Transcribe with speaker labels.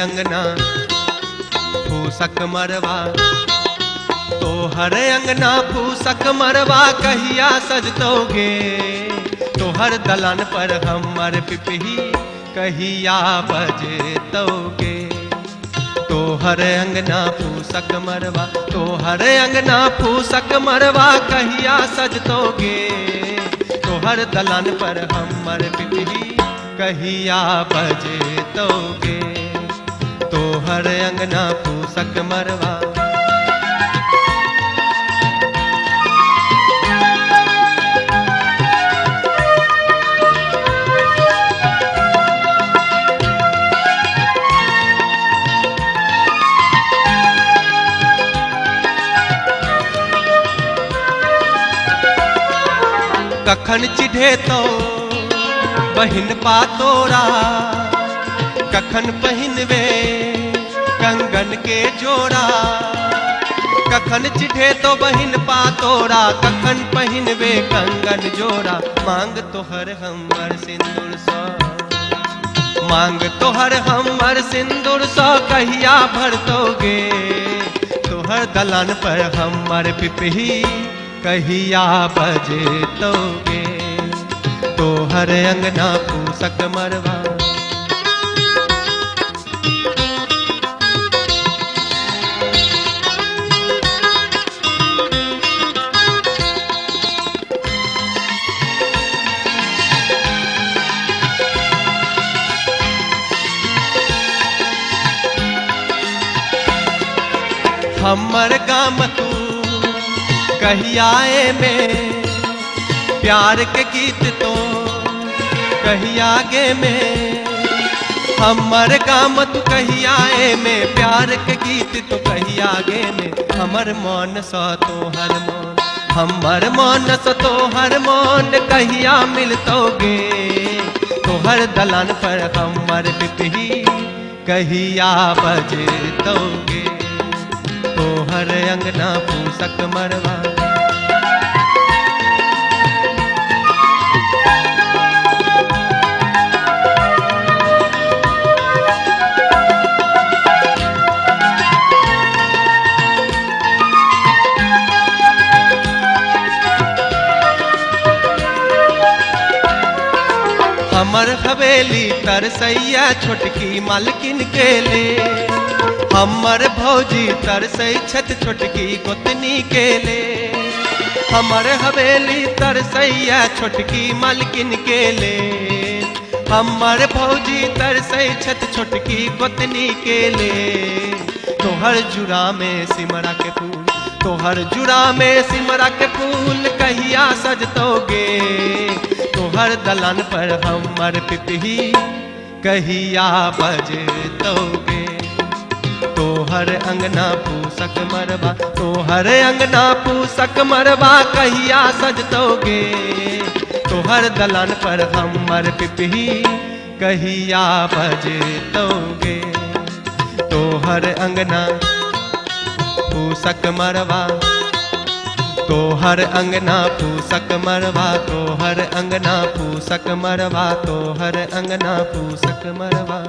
Speaker 1: अंगना फूसक मरवा, तोहर अंगना फूसक मरवा कहिया सजतोगे। तोहर दलान पर हमर पिपही कहिया बजतोगे। तोहर अंगना फूसक मरवा, तोहर अंगना फूसक मरवा कहिया सजतोगे। तोहर दलान पर हमर पिपही कहिया बजतोगे। तोहर अंगना फूसक मरवा। कखन चिढ़े तो बहिन पातोरा, कखन पहिनवे कंगन के जोड़ा। कखन चिढ़े तो बहिन पातोरा, कखन पहिनवे कंगन जोड़ा। मांग तोहर हमर सिंदूर सा, मांग तोहर हमर सिंदूर सा कहिया भरतोगे। तोहर दलान पर हमर पिपही कहिया बजतोगे। तोहर अंगना फूसक मरवा। हमर गाम तू कहियाए में प्यार के गीत तो कहियागे में। हमर गाम तू कहियाए में प्यार के गीत तो कहियागे में। हमर मन सा तोहर मन, हमर मन सा तोहर मन कहिया मिलतोगे। तोहर दलान पर हमर पिपही कहिया बजतोगे। तोहर अंगना फूसक मरवा। हमर हवेली तरसैया छोटकी मालकिन के ले। हमर भौजी तरसै छत छोटकी गोतनी के ले। हमर हवेली तरसैया छोटकी मालकिन के ले। हमर भौजी तरसै छत छोटकी गोतनी के ले। तोहर जुड़ा में सिमरा के फूल, तोहर जुड़ा में सिमरा के फूल कहिया सजतोगे। तोहर दलान पर हमर पिपही कहिया बजतोगे। तोहर अंगना फूसक मरवा, तोहर अंगना फूसक मरवा कहिया सजतोगे। तोहर दलान पर हमर पिपही कहिया बजतोगे। तोहर अंगना फूसक मरवा, तोहर अंगना फूसक मरवा। तोहर अंगना फूसक मरवा, तोहर अंगना फूसक मरवा।